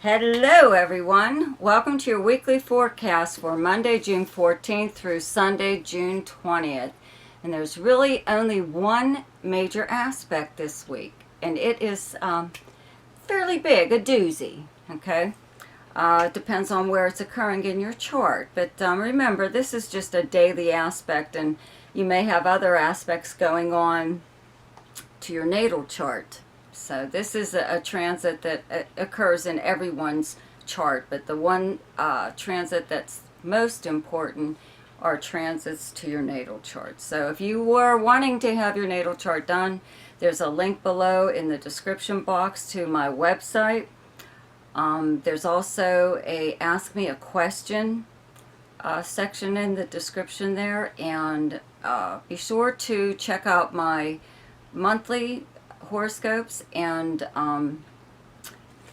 Hello everyone, welcome to your weekly forecast for Monday, June 14th through Sunday, June 20th. And there's really only one major aspect this week, and it is fairly big, a doozy, okay? It depends on where it's occurring in your chart, but remember, this is just a daily aspect, and you may have other aspects going on to your natal chart. So this is a transit that occurs in everyone's chart, but the one transit that's most important are transits to your natal chart. So if you were wanting to have your natal chart done, there's a link below in the description box to my website. There's also a Ask Me a Question section in the description there, and be sure to check out my monthly horoscopes and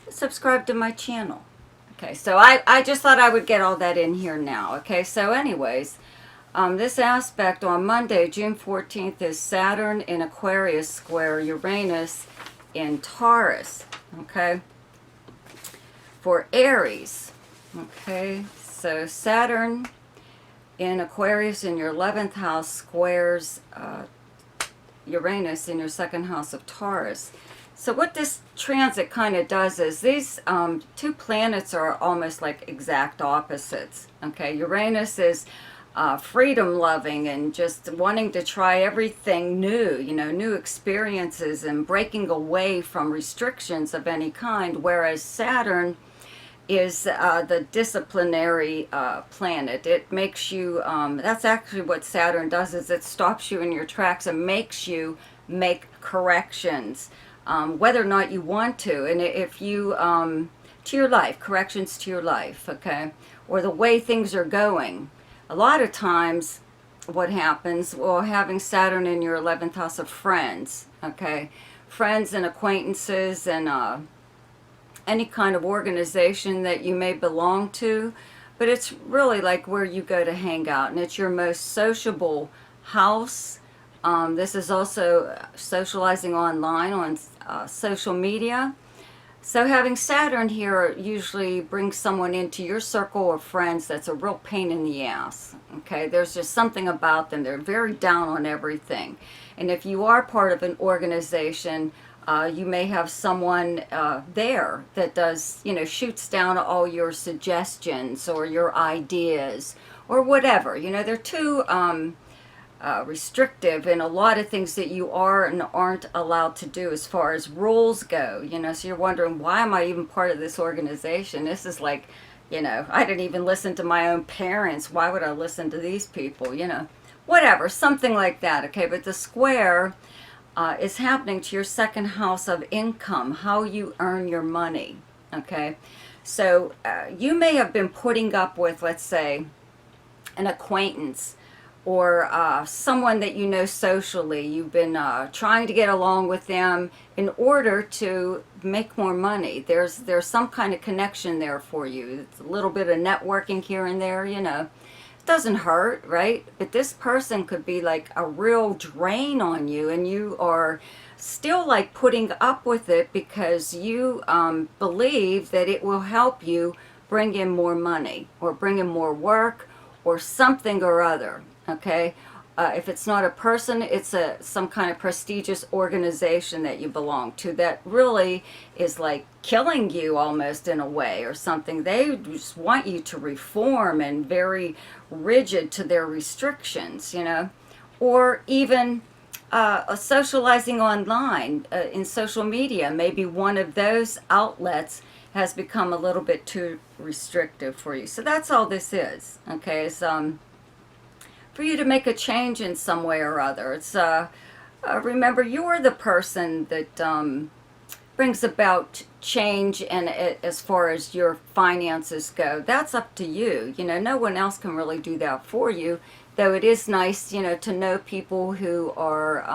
subscribe to my channel. Okay, so I just thought I would get all that in here now. Okay, so anyways, this aspect on Monday, June 14th, is Saturn in Aquarius square Uranus in Taurus. Okay, for Aries. Okay, so Saturn in Aquarius in your 11th house squares Uranus in your second house of Taurus. So what this transit kind of does is these two planets are almost like exact opposites. Okay, Uranus is freedom loving and just wanting to try everything new, new experiences and breaking away from restrictions of any kind, whereas Saturn is the disciplinary planet. It makes you, that's actually what Saturn does, is it stops you in your tracks and makes you make corrections, whether or not you want to. And if you, to your life, corrections to your life, okay, or the way things are going. A lot of times what happens, well, having Saturn in your 11th house of friends, okay, friends and acquaintances and any kind of organization that you may belong to, but it's really like where you go to hang out, and it's your most sociable house. This is also socializing online on social media. So having Saturn here usually brings someone into your circle of friends that's a real pain in the ass. Okay, there's just something about them. They're very down on everything. And if you are part of an organization, you may have someone there that does, shoots down all your suggestions or your ideas or whatever. They're too restrictive in a lot of things that you are and aren't allowed to do as far as rules go. So you're wondering, why am I even part of this organization? This is like, I didn't even listen to my own parents. Why would I listen to these people? Whatever, something like that. Okay, but the square is happening to your second house of income, how you earn your money. Okay, so you may have been putting up with, let's say, an acquaintance or someone that you know socially. You've been trying to get along with them in order to make more money. There's some kind of connection there for you. It's a little bit of networking here and there, doesn't hurt, right? But this person could be like a real drain on you, and you are still like putting up with it because you believe that it will help you bring in more money or bring in more work or something or other. Okay, if it's not a person, it's some kind of prestigious organization that you belong to that really is like killing you almost in a way or something. They just want you to reform and very rigid to their restrictions, or even socializing online in social media. Maybe one of those outlets has become a little bit too restrictive for you. So that's all this is. Okay, it's for you to make a change in some way or other. It's remember, you're the person that brings about change, and as far as your finances go, that's up to you. No one else can really do that for you, though it is nice, to know people who are,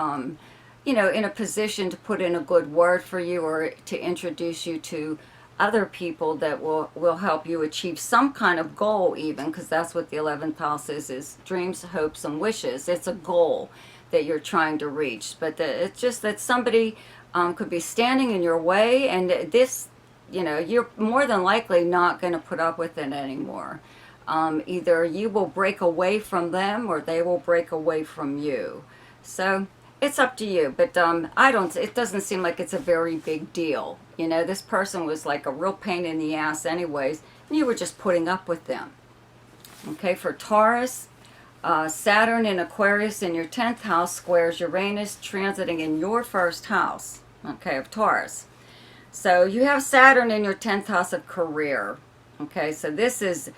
in a position to put in a good word for you or to introduce you to other people that will help you achieve some kind of goal, even, because that's what the 11th house is dreams, hopes, and wishes. It's a goal that you're trying to reach, but it's just that somebody could be standing in your way, and this you know, you're more than likely not going to put up with it anymore. Either you will break away from them or they will break away from you. So it's up to you. But I don't, it doesn't seem like it's a very big deal. You know, this person was like a real pain in the ass anyways, and you were just putting up with them. Okay, for Taurus, Saturn in Aquarius in your 10th house squares Uranus transiting in your first house, okay, of Taurus. So you have Saturn in your 10th house of career. Okay, so this is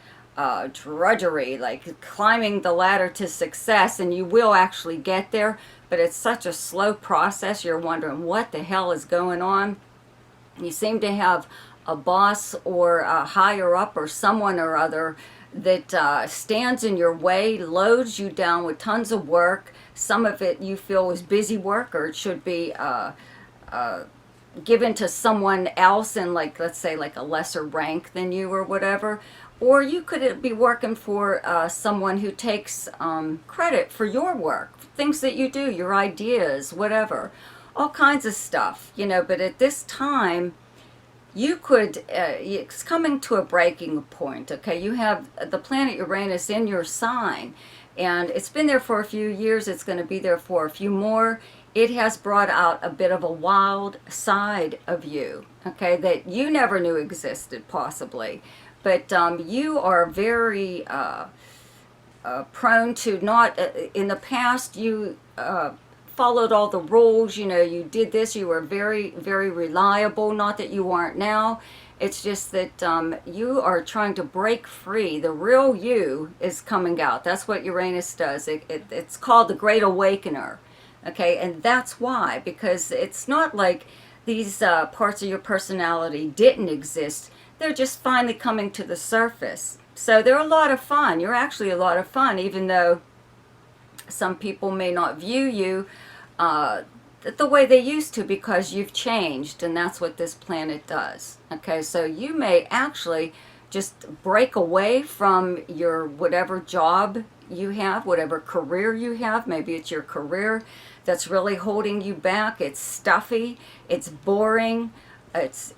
drudgery, like climbing the ladder to success, and you will actually get there, but it's such a slow process. You're wondering what the hell is going on. You seem to have a boss or a higher up or someone or other that stands in your way, loads you down with tons of work. Some of it you feel is busy work, or it should be given to someone else in, like, let's say, like a lesser rank than you or whatever. Or you could be working for someone who takes credit for your work, things that you do, your ideas, whatever, all kinds of stuff, you know. But at this time, you could, it's coming to a breaking point, okay? You have the planet Uranus in your sign, and it's been there for a few years. It's going to be there for a few more. It has brought out a bit of a wild side of you, okay, that you never knew existed, possibly. But you are very prone to not, in the past, you followed all the rules, you know, you did this, you were very, very reliable. Not that you aren't now. It's just that you are trying to break free. The real you is coming out. That's what Uranus does. It's called the Great Awakener. Okay, and that's why, because it's not like these parts of your personality didn't exist. They're just finally coming to the surface. So they're a lot of fun. You're actually a lot of fun, even though some people may not view you the way they used to, because you've changed, and that's what this planet does. Okay, so you may actually just break away from your whatever job you have, whatever career you have. Maybe it's your career that's really holding you back. It's stuffy, it's boring, it's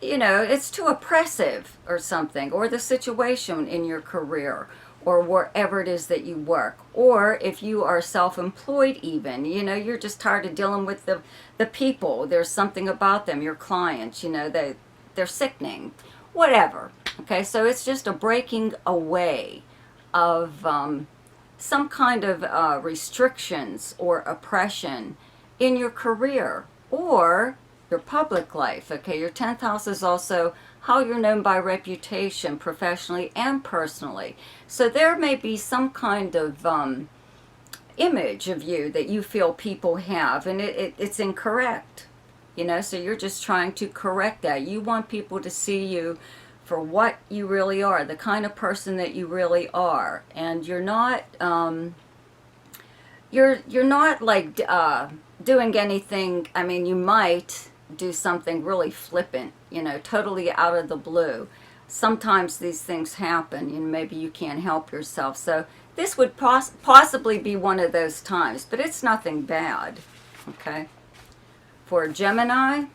you know, it's too oppressive or something, or the situation in your career, or wherever it is that you work. Or if you are self-employed even, you know, you're just tired of dealing with the people. There's something about them, your clients, you know, they're sickening, whatever. Okay, so it's just a breaking away of some kind of restrictions or oppression in your career or your public life. Okay, your 10th house is also how you're known by reputation, professionally and personally. So there may be some kind of image of you that you feel people have, and it's incorrect. You know, so you're just trying to correct that. You want people to see you for what you really are, the kind of person that you really are, and you're not you're not like doing anything. I mean, you might do something really flippant, you know, totally out of the blue. Sometimes these things happen, and maybe you can't help yourself. So this would possibly be one of those times, but it's nothing bad. Okay, for Gemini,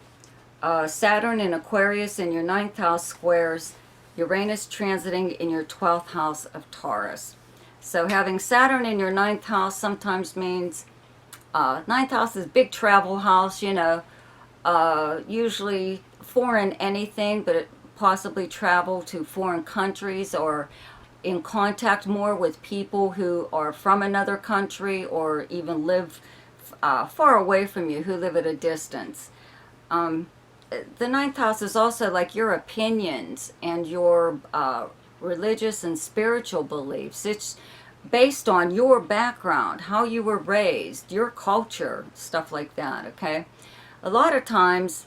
Saturn in Aquarius in your 9th house squares Uranus transiting in your 12th house of Taurus. So having Saturn in your 9th house sometimes means 9th house is big travel house, you know, usually foreign anything, but it possibly travel to foreign countries, or in contact more with people who are from another country, or even live far away from you, who live at a distance. The 9th house is also like your opinions and your religious and spiritual beliefs. It's based on your background, how you were raised, your culture, stuff like that, okay? A lot of times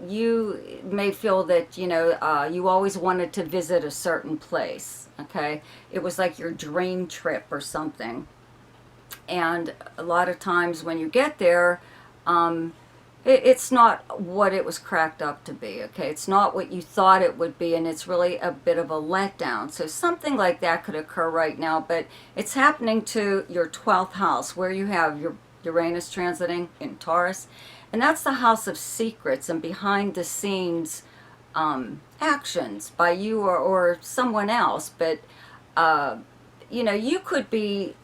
you may feel that, you know, you always wanted to visit a certain place, okay? It was like your dream trip or something. And a lot of times when you get there, it's not what it was cracked up to be, okay? It's not what you thought it would be, and it's really a bit of a letdown. So something like that could occur right now, but it's happening to your 12th house, where you have your Uranus transiting in Taurus. And that's the house of secrets and behind the scenes actions by you or someone else. But, you know, you could be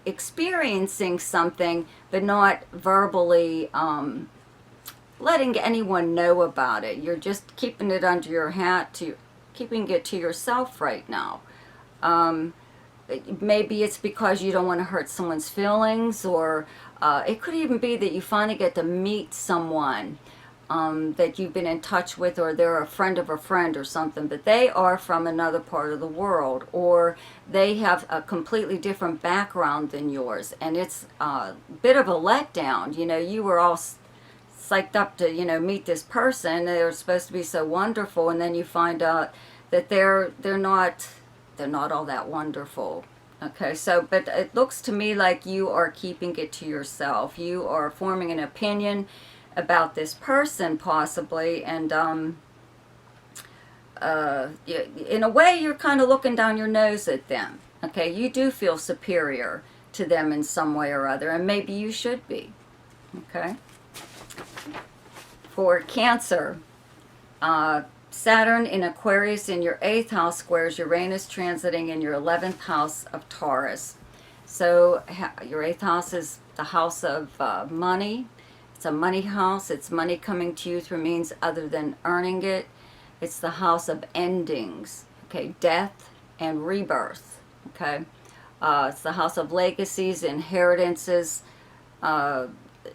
experiencing something but not verbally letting anyone know about it. You're just keeping it under your hat, keeping it to yourself right now. Maybe it's because you don't want to hurt someone's feelings, or it could even be that you finally get to meet someone that you've been in touch with, or they're a friend of a friend or something, but they are from another part of the world, or they have a completely different background than yours, and it's a bit of a letdown. You know, you were all psyched up to, you know, meet this person. They're supposed to be so wonderful, and then you find out that they're not all that wonderful. Okay, so, but it looks to me like you are keeping it to yourself. You are forming an opinion about this person, possibly, and in a way, you're kind of looking down your nose at them. Okay, you do feel superior to them in some way or other, and maybe you should be. Okay. For Cancer, Saturn in Aquarius in your 8th house squares Uranus transiting in your 11th house of Taurus. So your 8th house is the house of money. It's a money house. It's money coming to you through means other than earning it. It's the house of endings, okay, death and rebirth, okay. It's the house of legacies, inheritances,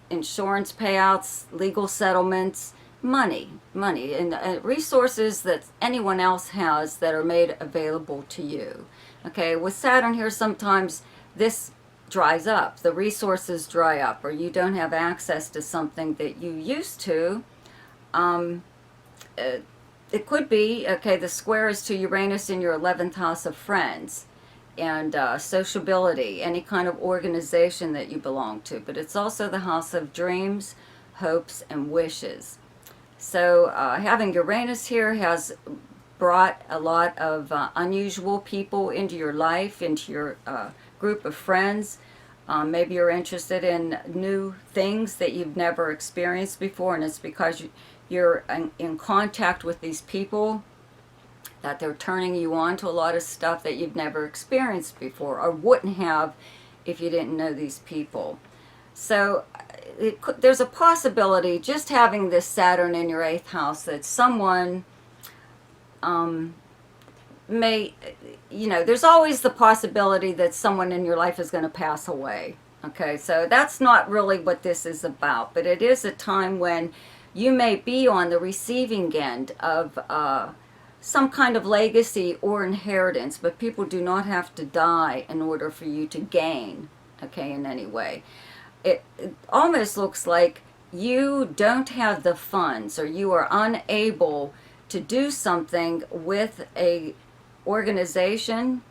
insurance payouts, legal settlements, money, and resources that anyone else has that are made available to you. Okay, with Saturn here, sometimes this dries up. The resources dry up, or you don't have access to something that you used to. It could be, okay, the square is to Uranus in your 11th house of friends and sociability, any kind of organization that you belong to. But it's also the house of dreams, hopes, and wishes. So having Uranus here has brought a lot of unusual people into your life, into your group of friends. Maybe you're interested in new things that you've never experienced before, and it's because you're in contact with these people that they're turning you on to a lot of stuff that you've never experienced before, or wouldn't have if you didn't know these people. So there's a possibility, just having this Saturn in your 8th house, that someone may, you know, there's always the possibility that someone in your life is going to pass away. Okay, so that's not really what this is about, but it is a time when you may be on the receiving end of some kind of legacy or inheritance, but people do not have to die in order for you to gain, okay, in any way. It almost looks like you don't have the funds, or you are unable to do something with a organization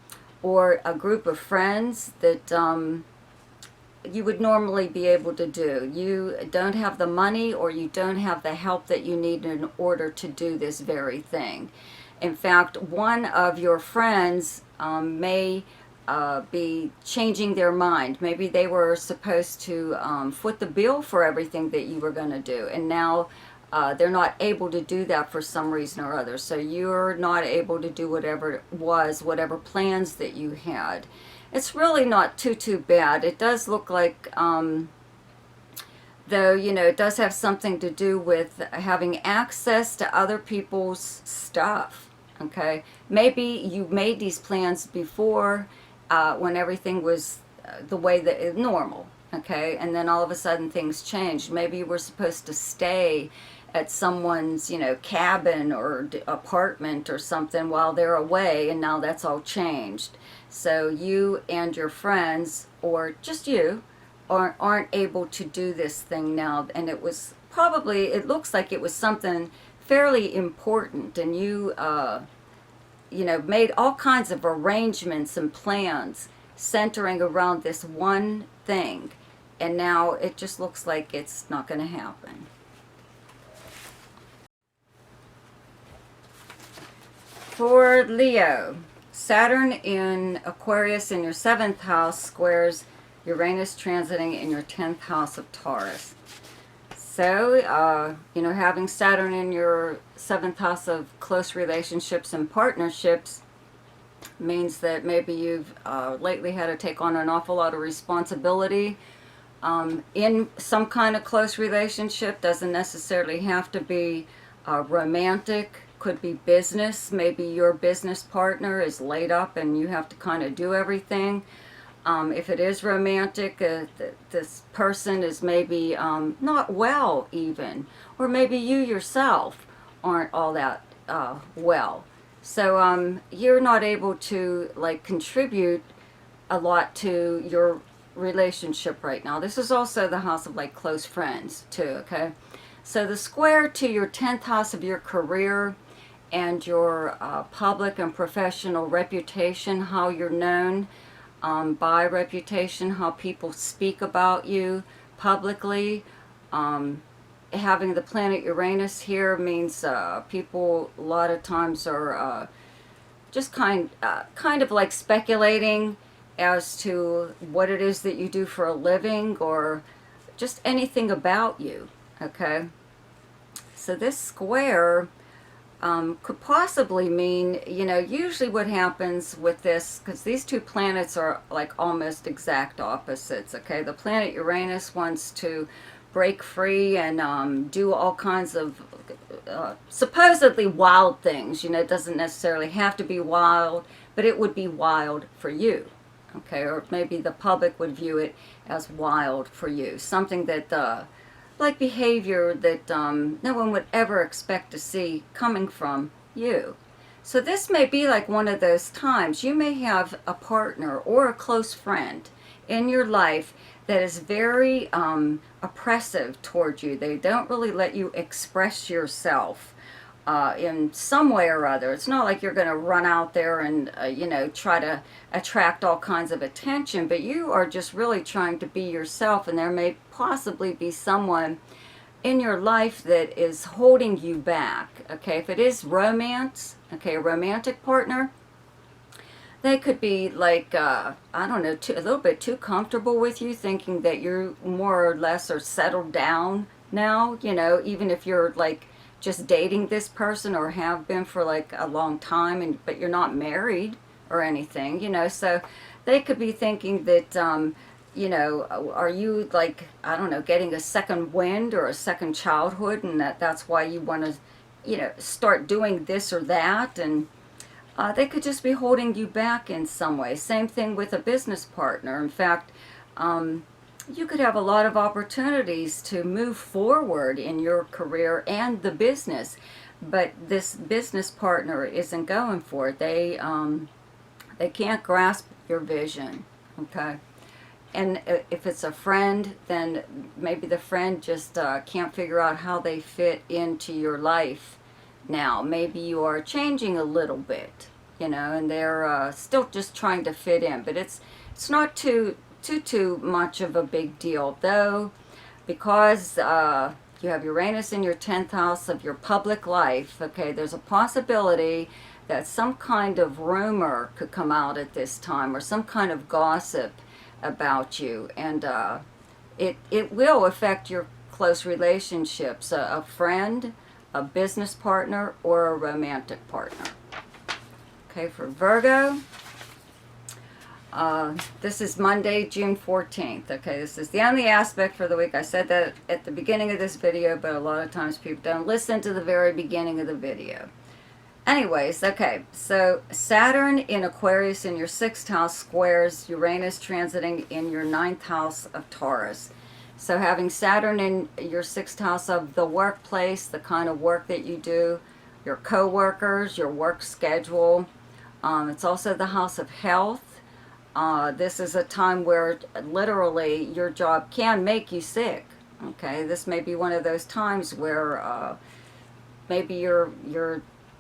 or a group of friends that you would normally be able to do. You don't have the money, or you don't have the help that you need in order to do this very thing. In fact, one of your friends may be changing their mind. Maybe they were supposed to foot the bill for everything that you were going to do, and now they're not able to do that for some reason or other. So you're not able to do whatever plans that you had. It's really not too bad. It does look like, though, you know, it does have something to do with having access to other people's stuff. Okay, maybe you made these plans before when everything was the way that is normal. Okay, and then all of a sudden things changed. Maybe you were supposed to stay at someone's, you know, cabin or apartment or something while they're away, and now that's all changed. So you and your friends, or just you, aren't able to do this thing now. And it was probably, it looks like it was something fairly important, and you you know, made all kinds of arrangements and plans centering around this one thing, and now it just looks like it's not going to happen. For Leo, Saturn in Aquarius in your 7th house squares Uranus transiting in your 10th house of Taurus. So, you know, having Saturn in your 7th house of close relationships and partnerships means that maybe you've lately had to take on an awful lot of responsibility in some kind of close relationship. Doesn't necessarily have to be romantic, could be business. Maybe your business partner is laid up and you have to kind of do everything. If it is romantic, this person is maybe not well even, or maybe you yourself aren't all that well. So you're not able to like contribute a lot to your relationship right now. This is also the house of like close friends too, okay? So the square to your 10th house of your career and your public and professional reputation, how you're known by reputation, how people speak about you publicly. Having the planet Uranus here means people a lot of times are just kind of like speculating as to what it is that you do for a living or just anything about you, okay? So this square could possibly mean, you know, usually what happens with this, because these two planets are like almost exact opposites, okay? The planet Uranus wants to break free and do all kinds of supposedly wild things. You know, it doesn't necessarily have to be wild, but it would be wild for you, okay? Or maybe the public would view it as wild for you. Something that, like behavior that no one would ever expect to see coming from you. So this may be like one of those times. You may have a partner or a close friend in your life that is very oppressive toward you. They don't really let you express yourself in some way or other. It's not like you're going to run out there and, you know, try to attract all kinds of attention, but you are just really trying to be yourself, and there may possibly be someone in your life that is holding you back, okay? If it is romance, okay, a romantic partner, they could be like, I don't know, a little bit too comfortable with you, thinking that you're more or less are settled down now, you know, even if you're like just dating this person or have been for like a long time, and but you're not married or anything, you know. So they could be thinking that, you know, are you like, I don't know, getting a second wind or a second childhood, and that's why you want to, you know, start doing this or that, and they could just be holding you back in some way. Same thing with a business partner. In fact, you could have a lot of opportunities to move forward in your career and the business, but this business partner isn't going for it. They can't grasp your vision, okay? And if it's a friend, then maybe the friend just can't figure out how they fit into your life now. Maybe you are changing a little bit, you know, and they're still just trying to fit in, but it's not too much of a big deal, though, because you have Uranus in your 10th house of your public life, okay? There's a possibility that some kind of rumor could come out at this time, or some kind of gossip about you, and it will affect your close relationships, a friend, a business partner, or a romantic partner. Okay, for Virgo, this is Monday, June 14th. Okay, this is the only aspect for the week. I said that at the beginning of this video, but a lot of times people don't listen to the very beginning of the video. Anyways, okay, so Saturn in Aquarius in your 6th house squares Uranus transiting in your 9th house of Taurus. So having Saturn in your 6th house of the workplace, the kind of work that you do, your co-workers, your work schedule. It's also the house of health. This is a time where literally your job can make you sick. Okay, this may be one of those times where maybe you're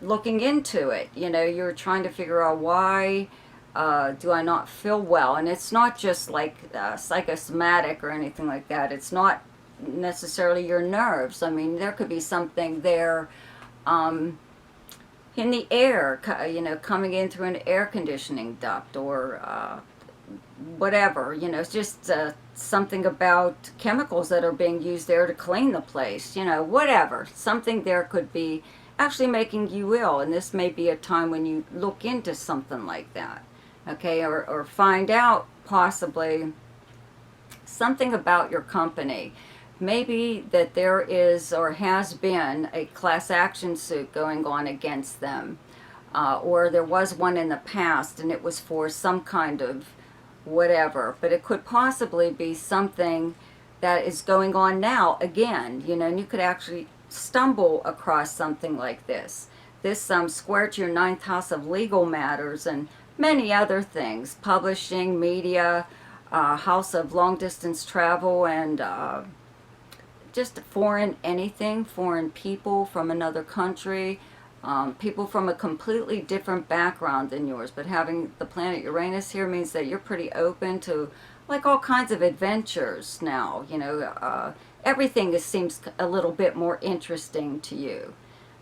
looking into it. You know, you're trying to figure out, why do I not feel well? And it's not just like psychosomatic or anything like that. It's not necessarily your nerves. I mean, there could be something there in the air, you know, coming in through an air conditioning duct, or whatever, it's just something about chemicals that are being used there to clean the place, whatever. Something there could be actually making you ill, and this may be a time when you look into something like that, okay, or find out possibly something about your company. Maybe that there is or has been a class action suit going on against them, or there was one in the past and it was for some kind of whatever, but it could possibly be something that is going on now again, and you could actually stumble across something like this. This square to your ninth house of legal matters and many other things, publishing, media, house of long distance travel, and just foreign anything, foreign people from another country, people from a completely different background than yours. But having the planet Uranus here means that you're pretty open to like all kinds of adventures now. Everything seems a little bit more interesting to you.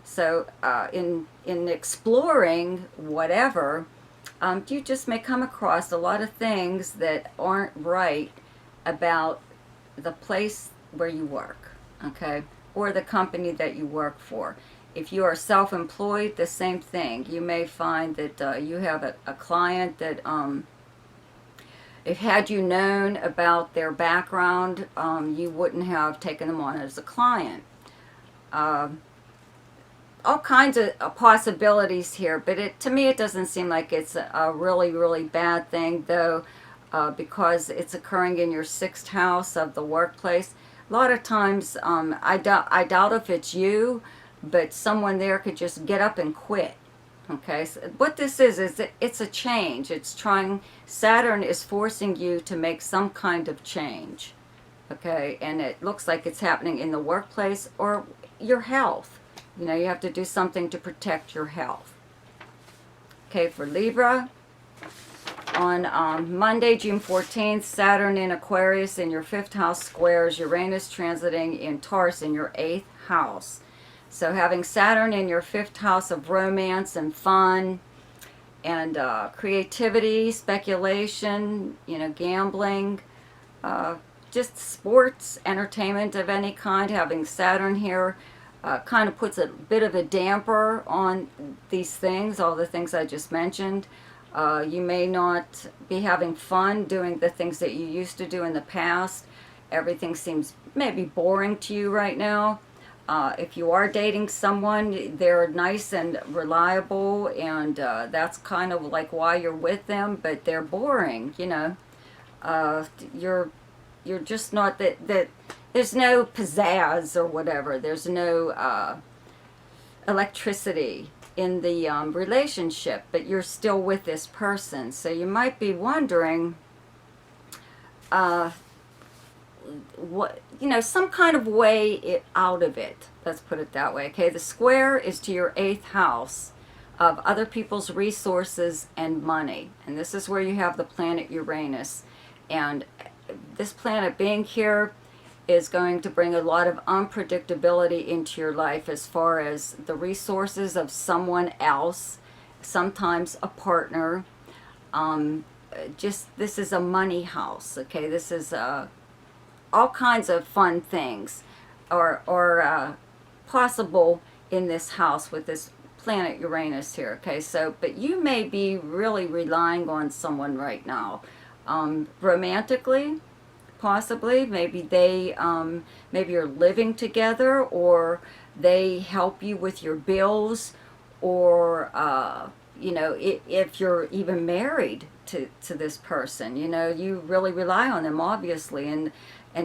So in exploring whatever, you just may come across a lot of things that aren't right about the place where you work, okay, or the company that you work for. If you are self-employed, the same thing. You may find that you have a client that if had you known about their background, you wouldn't have taken them on as a client. All kinds of possibilities here, but to me it doesn't seem like it's a really, really bad thing, though, because it's occurring in your sixth house of the workplace. A lot of times, I doubt if it's you, but someone there could just get up and quit. Okay, so what this is it's a change. It's trying, Saturn is forcing you to make some kind of change. Okay, and it looks like it's happening in the workplace or your health. You have to do something to protect your health. Okay, for Libra, on Monday, June 14th, Saturn in Aquarius in your 5th house squares Uranus transiting in Taurus in your 8th house. So having Saturn in your 5th house of romance and fun and creativity, speculation, gambling, just sports, entertainment of any kind, having Saturn here kind of puts a bit of a damper on these things, all the things I just mentioned. You may not be having fun doing the things that you used to do in the past. Everything seems maybe boring to you right now. If you are dating someone, they're nice and reliable, and that's kind of like why you're with them, but they're boring, You're just not that there's no pizzazz or whatever. There's no electricity in the relationship, but you're still with this person. So you might be wondering, what, some kind of way out of it. Let's put it that way. Okay, the square is to your 8th house of other people's resources and money, and this is where you have the planet Uranus, and this planet being here is going to bring a lot of unpredictability into your life as far as the resources of someone else, sometimes a partner. This is a money house. Okay, this is all kinds of fun things are possible in this house with this planet Uranus here. Okay, so but you may be really relying on someone right now, romantically, possibly. Maybe maybe you're living together, or they help you with your bills, or if you're even married to this person, you really rely on them, obviously, and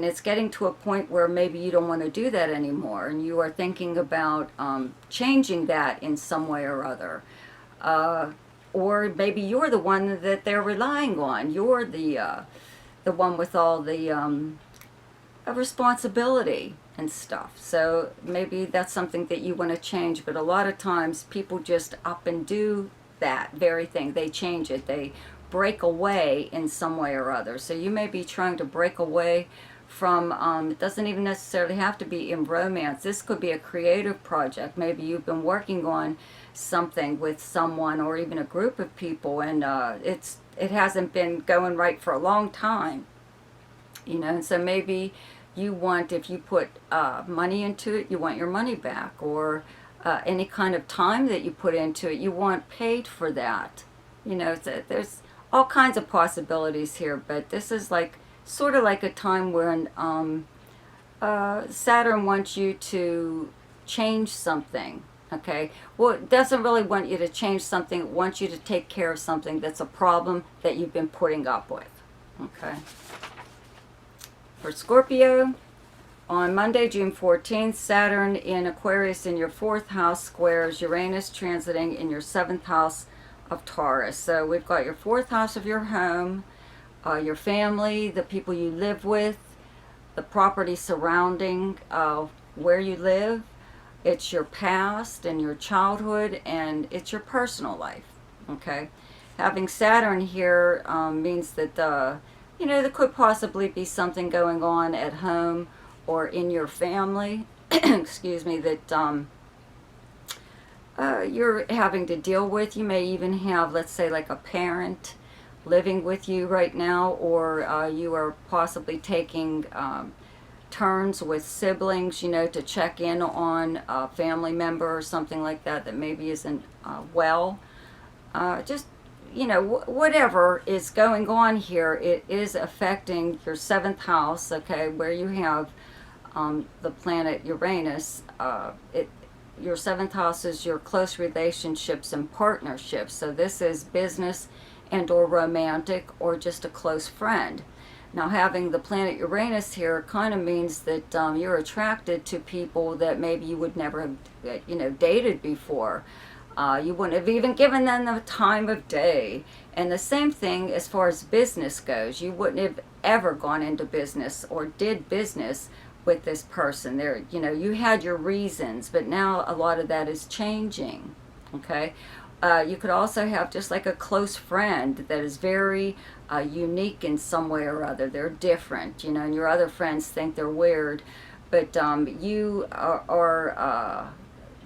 it's getting to a point where maybe you don't want to do that anymore, and you are thinking about changing that in some way or other. Or maybe you're the one that they're relying on. You're the one with all the responsibility and stuff. So maybe that's something that you want to change. But a lot of times people just up and do that very thing. They change it. They break away in some way or other. So you may be trying to break away from, it doesn't even necessarily have to be in romance. This could be a creative project. Maybe you've been working on something with someone or even a group of people, and it hasn't been going right for a long time, you know. And so maybe you want, if you put money into it, you want your money back, or any kind of time that you put into it, you want paid for that. You know, there's all kinds of possibilities here, but this is like sort of like a time when Saturn wants you to change something. Okay, well, it doesn't really want you to change something. It wants you to take care of something that's a problem that you've been putting up with. Okay. For Scorpio, on Monday, June 14th, Saturn in Aquarius in your 4th house squares Uranus transiting in your 7th house of Taurus. So we've got your 4th house of your home, your family, the people you live with, the property surrounding where you live. It's your past and your childhood, and it's your personal life. Okay, having Saturn here means that you know, there could possibly be something going on at home or in your family, excuse me, that you're having to deal with. You may even have, let's say, like a parent living with you right now, or you are possibly taking turns with siblings, you know, to check in on a family member or something like that that maybe isn't well. Just, you know, whatever is going on here, it is affecting your 7th house, okay, where you have the planet Uranus. Your 7th house is your close relationships and partnerships. So this is business and or romantic or just a close friend. Now, having the planet Uranus here kind of means that you're attracted to people that maybe you would never have, you know, dated before. You wouldn't have even given them the time of day. And the same thing as far as business goes. You wouldn't have ever gone into business or did business with this person. There, you know, you had your reasons, but now a lot of that is changing. Okay. You could also have just like a close friend that is very unique in some way or other. They're different, you know, and your other friends think they're weird, but you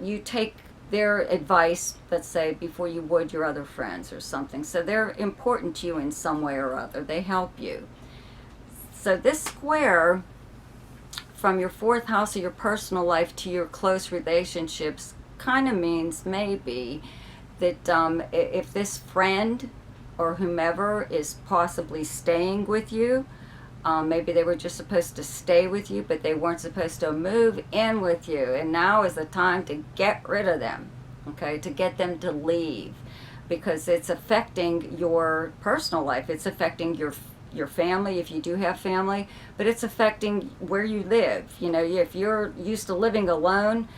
you take their advice, let's say, before you would your other friends or something. So they're important to you in some way or other. They help you. So this square from your 4th house of your personal life to your close relationships kind of means maybe that if this friend or whomever is possibly staying with you, maybe they were just supposed to stay with you, but they weren't supposed to move in with you. And now is the time to get rid of them, okay, to get them to leave, because it's affecting your personal life. It's affecting your family, if you do have family, but it's affecting where you live. You know, if you're used to living alone,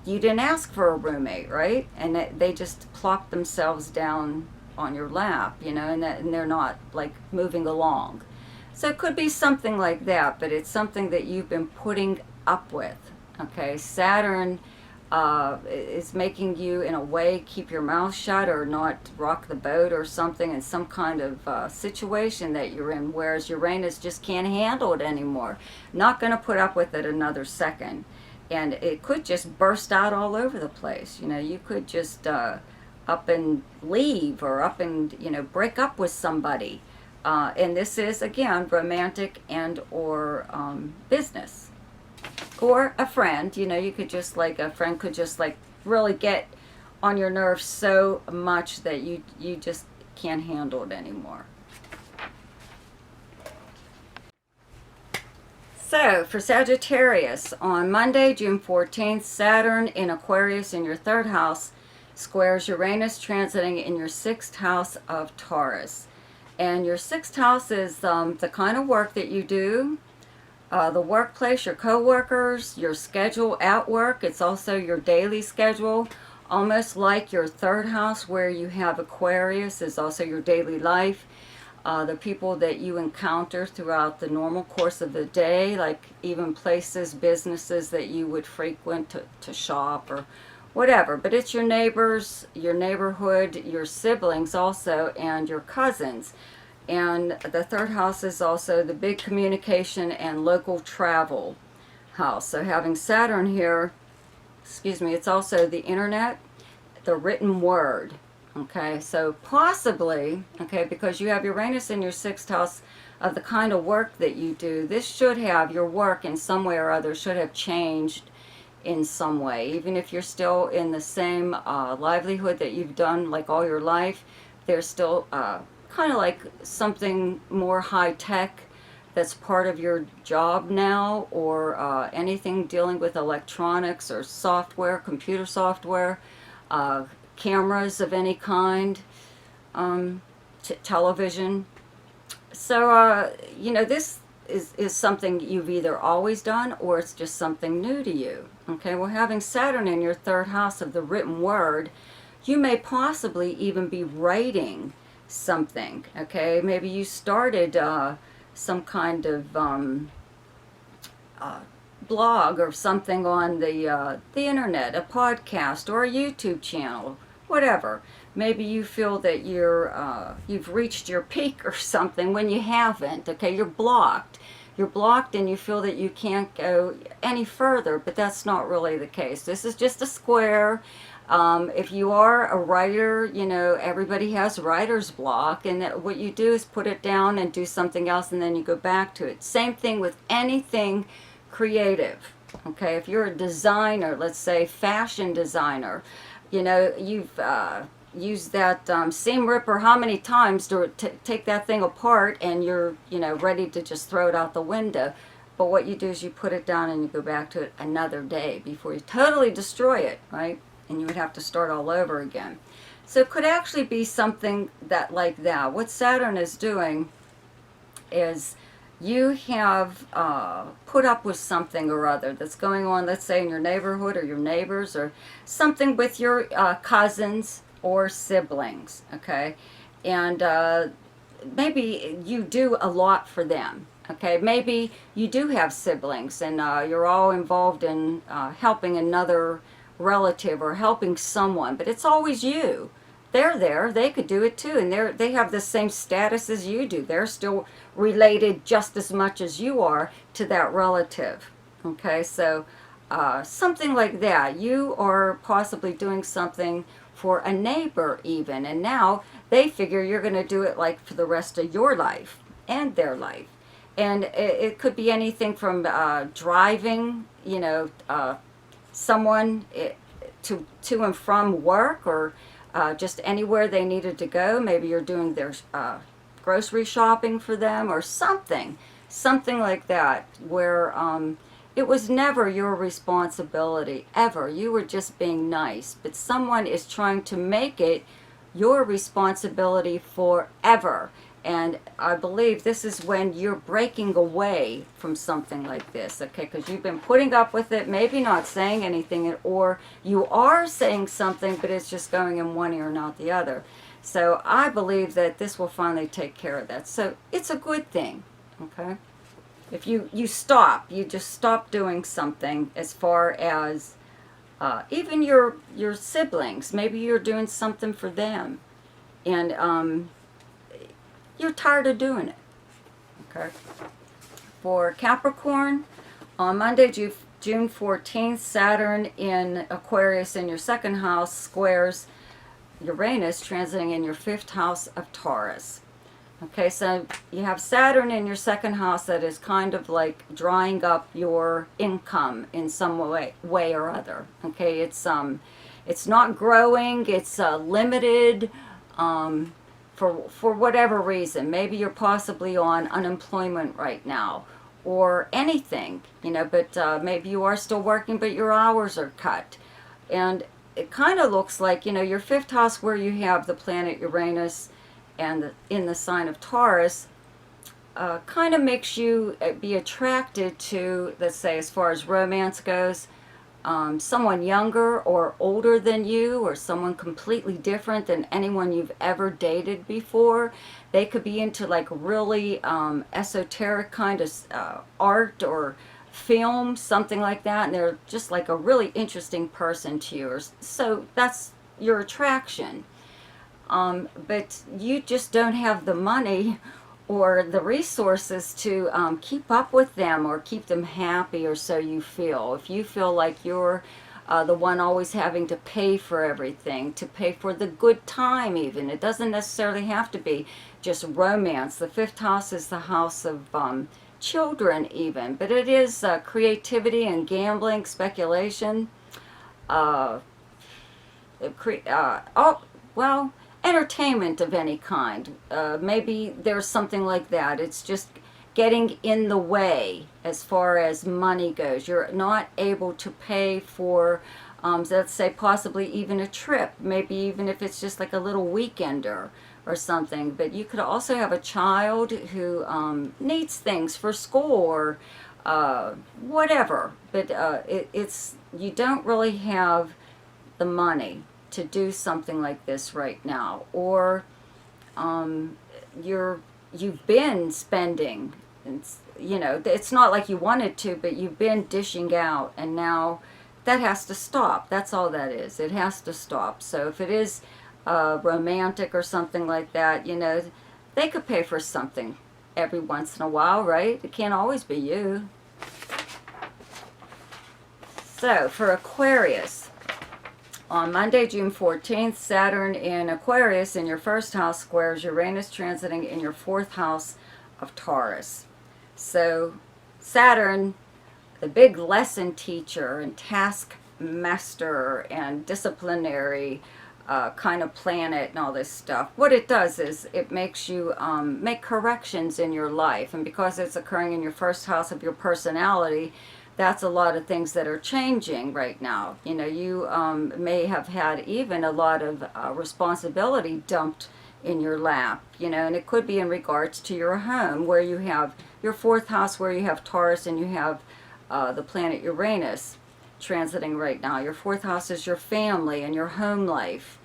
you didn't ask for a roommate, right? And they just plop themselves down on your lap, you know, and they're not like moving along. So it could be something like that, but it's something that you've been putting up with. Okay, Saturn is making you, in a way, keep your mouth shut or not rock the boat or something in some kind of situation that you're in, whereas Uranus just can't handle it anymore. Not going to put up with it another second. And it could just burst out all over the place. You know, you could just up and leave, or up and, you know, break up with somebody. And this is, again, romantic and or business. Or a friend, you know, you could just like, a friend could just like really get on your nerves so much that you just can't handle it anymore. So, for Sagittarius, on Monday, June 14th, Saturn in Aquarius in your 3rd house squares Uranus transiting in your 6th house of Taurus. And your 6th house is the kind of work that you do, the workplace, your co-workers, your schedule at work. It's also your daily schedule, almost like your 3rd house where you have Aquarius is also your daily life. The people that you encounter throughout the normal course of the day, like even places, businesses that you would frequent to shop or whatever. But it's your neighbors, your neighborhood, your siblings also, and your cousins. And the third house is also the big communication and local travel house. So having Saturn here, excuse me, it's also the internet, the written word. Okay, so possibly, okay, because you have Uranus in your sixth house of the kind of work that you do, this should have, your work in some way or other should have changed in some way. Even if you're still in the same livelihood that you've done like all your life, there's still kind of like something more high tech that's part of your job now, or anything dealing with electronics or software, computer software, cameras of any kind, television. So, you know, this is something you've either always done or it's just something new to you. Okay, well, having Saturn in your third house of the written word, you may possibly even be writing something. Okay, maybe you started some kind of blog or something on the internet, a podcast or a YouTube channel, whatever. Maybe you feel that you've reached your peak or something when you haven't. Okay, you're blocked. You're blocked and you feel that you can't go any further, but that's not really the case. This is just a square. If you are a writer, you know, everybody has writer's block, and what you do is put it down and do something else, and then you go back to it. Same thing with anything creative. Okay, if you're a designer, let's say fashion designer, you know, you've used that seam ripper how many times to take that thing apart, and you're, you know, ready to just throw it out the window. But what you do is you put it down and you go back to it another day before you totally destroy it, right? And you would have to start all over again. So it could actually be something that like that. What Saturn is doing is you have put up with something or other that's going on, let's say in your neighborhood or your neighbors, or something with your cousins or siblings, okay? And maybe you do a lot for them. Okay, maybe you do have siblings and you're all involved in helping another relative or helping someone, but it's always you. They're there, they could do it too, and they have the same status as you do. They're still related just as much as you are to that relative. Okay, so something like that. You are possibly doing something for a neighbor even, and now they figure you're going to do it like for the rest of your life and their life. And it could be anything from driving, you know, someone to and from work, or just anywhere they needed to go. Maybe you're doing their grocery shopping for them or something like that, where it was never your responsibility, ever. You were just being nice, but someone is trying to make it your responsibility forever. And I believe this is when you're breaking away from something like this, okay? Because you've been putting up with it, maybe not saying anything, or you are saying something, but it's just going in one ear, not the other. So I believe that this will finally take care of that. So it's a good thing, okay? If you stop, you just stop doing something as far as even your siblings. Maybe you're doing something for them, and you're tired of doing it. Okay. For Capricorn, on Monday, June 14th, Saturn in Aquarius in your second house squares Uranus transiting in your fifth house of Taurus. Okay, so you have Saturn in your second house that is kind of like drying up your income in some way or other. Okay, it's not growing, it's limited. For whatever reason. Maybe you're possibly on unemployment right now, or anything, you know, but maybe you are still working, but your hours are cut. And it kind of looks like, you know, your fifth house, where you have the planet Uranus and in the sign of Taurus, kind of makes you be attracted to, let's say, as far as romance goes, someone younger or older than you, or someone completely different than anyone you've ever dated before. They could be into like really esoteric kind of art or film, something like that, and they're just like a really interesting person to you. So that's your attraction. But you just don't have the money or the resources to keep up with them or keep them happy, or so you feel. If you feel like you're the one always having to pay for everything, to pay for the good time even. It doesn't necessarily have to be just romance. The fifth house is the house of children even, but it is creativity and gambling, speculation, uh, well, entertainment of any kind. Maybe there's something like that. It's just getting in the way as far as money goes. You're not able to pay for, let's say, possibly even a trip, maybe even if it's just like a little weekender or something. But you could also have a child who needs things for school or whatever. But it's you don't really have the money to do something like this right now, or you've been spending. It's not like you wanted to, but you've been dishing out, and now that has to stop. That's all that is. It has to stop. So if it is romantic or something like that, they could pay for something every once in a while, right? It can't always be you. So for Aquarius, on Monday, June 14th, Saturn in Aquarius in your first house squares Uranus transiting in your fourth house of Taurus. So Saturn, the big lesson teacher and taskmaster and disciplinary kind of planet and all this stuff, what it does is it makes you make corrections in your life. And because it's occurring in your first house of your personality, that's a lot of things that are changing right now. You may have had even a lot of responsibility dumped in your lap, and it could be in regards to your home, where you have your fourth house, where you have Taurus and you have the planet Uranus transiting right now. Your fourth house is your family and your home life.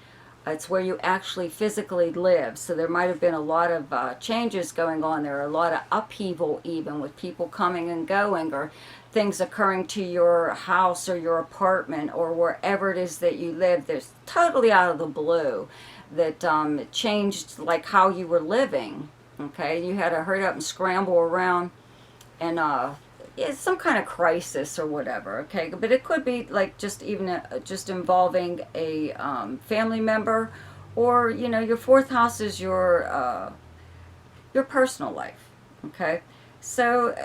It's where you actually physically live. So there might have been a lot of changes going on there, a lot of upheaval even, with people coming and going, or things occurring to your house or your apartment or wherever it is that you live. There's totally out of the blue that changed like how you were living. Okay, you had to hurry up and scramble around, and it's some kind of crisis or whatever. Okay, but it could be like just even just involving a family member, or your fourth house is your personal life. Okay, so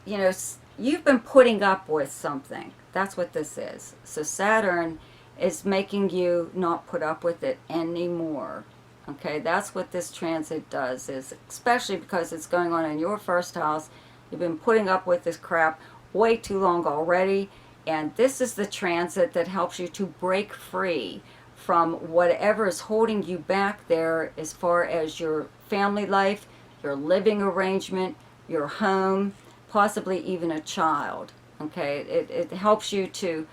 you've been putting up with something. That's what this is. So Saturn is making you not put up with it anymore. Okay, that's what this transit does, is especially because it's going on in your first house. You've been putting up with this crap way too long already, and this is the transit that helps you to break free from whatever is holding you back there as far as your family life, your living arrangement, your home, possibly even a child. Okay, it helps you to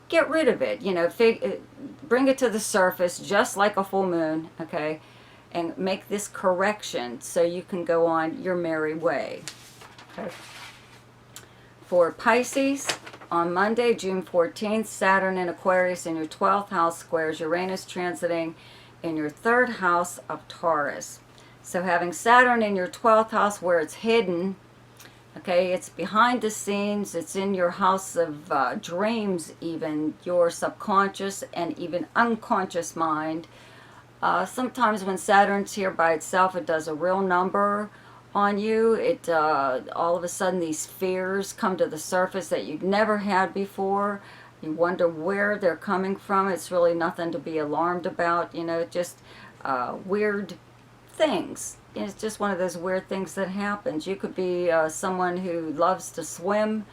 get rid of it, bring it to the surface just like a full moon, okay, and make this correction so you can go on your merry way. Okay. For Pisces, on Monday, June 14th, Saturn in Aquarius in your 12th house squares Uranus transiting in your third house of Taurus. So having Saturn in your 12th house where it's hidden, okay, it's behind the scenes, it's in your house of dreams even, your subconscious and even unconscious mind. Sometimes when Saturn's here by itself, it does a real number on you. It all of a sudden these fears come to the surface that you've never had before. You wonder where they're coming from. It's really nothing to be alarmed about, just weird things. It's just one of those weird things that happens. You could be someone who loves to swim,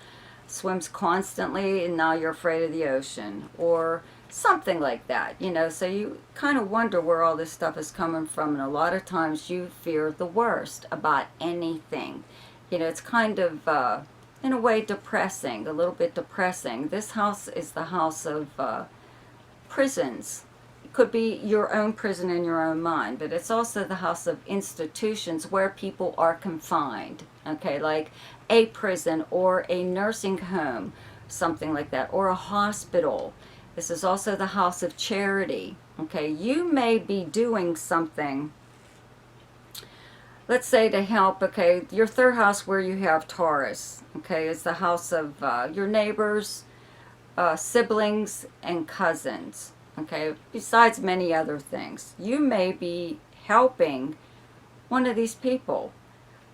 swims constantly, and now you're afraid of the ocean, or something like that, so you kind of wonder where all this stuff is coming from, and a lot of times you fear the worst about anything. It's kind of in a way depressing, a little bit depressing. This house is the house of prisons. It could be your own prison in your own mind, but it's also the house of institutions where people are confined, okay, like a prison or a nursing home, something like that, or a hospital. This is also the house of charity. Okay, you may be doing something, let's say to help. Okay, your third house where you have Taurus, okay, is the house of your neighbors, siblings, and cousins. Okay, besides many other things. You may be helping one of these people.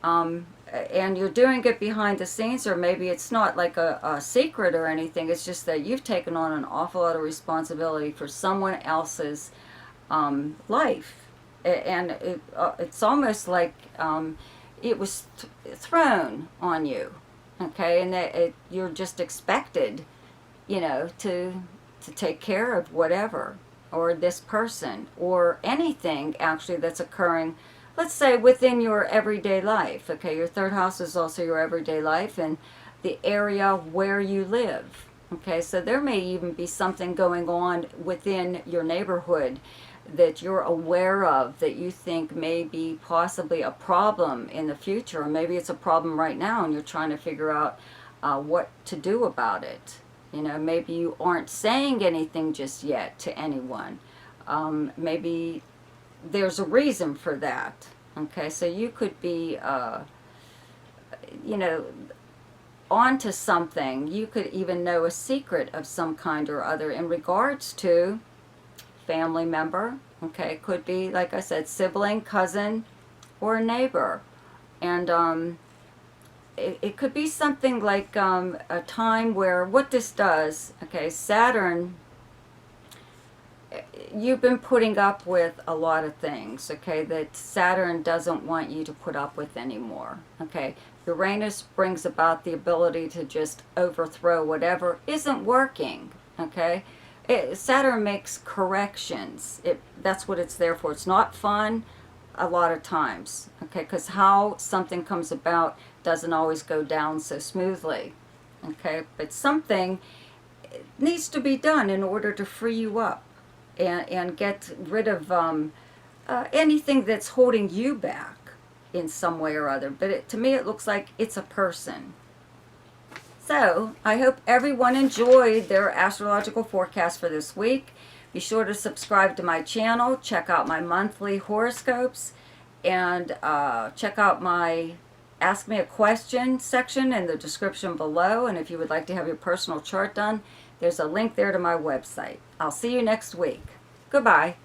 And you're doing it behind the scenes, or maybe it's not like a secret or anything. It's just that you've taken on an awful lot of responsibility for someone else's life. And it's almost like it was thrown on you, okay? And that you're just expected, you know, to take care of whatever, or this person, or anything actually that's occurring, let's say, within your everyday life. Okay, your third house is also your everyday life and the area where you live. Okay, so there may even be something going on within your neighborhood that you're aware of, that you think may be possibly a problem in the future, or maybe it's a problem right now and you're trying to figure out what to do about it. You know, maybe you aren't saying anything just yet to anyone. Maybe there's a reason for that. Okay, so you could be, you know, onto something. You could even know a secret of some kind or other in regards to family member. Okay, it could be, like I said, sibling, cousin, or neighbor. And it could be something like a time where, what this does, okay, Saturn, you've been putting up with a lot of things, okay, that Saturn doesn't want you to put up with anymore, okay. Uranus brings about the ability to just overthrow whatever isn't working, okay. Saturn makes corrections. That's what it's there for. It's not fun a lot of times, okay, because how something comes about doesn't always go down so smoothly, okay, but something needs to be done in order to free you up and get rid of anything that's holding you back in some way or other. But to me it looks like it's a person. So I hope everyone enjoyed their astrological forecast for this week. Be sure to subscribe to my channel, check out my monthly horoscopes, and check out my Ask Me a Question section in the description below. And if you would like to have your personal chart done, there's a link there to my website. I'll see you next week. Goodbye.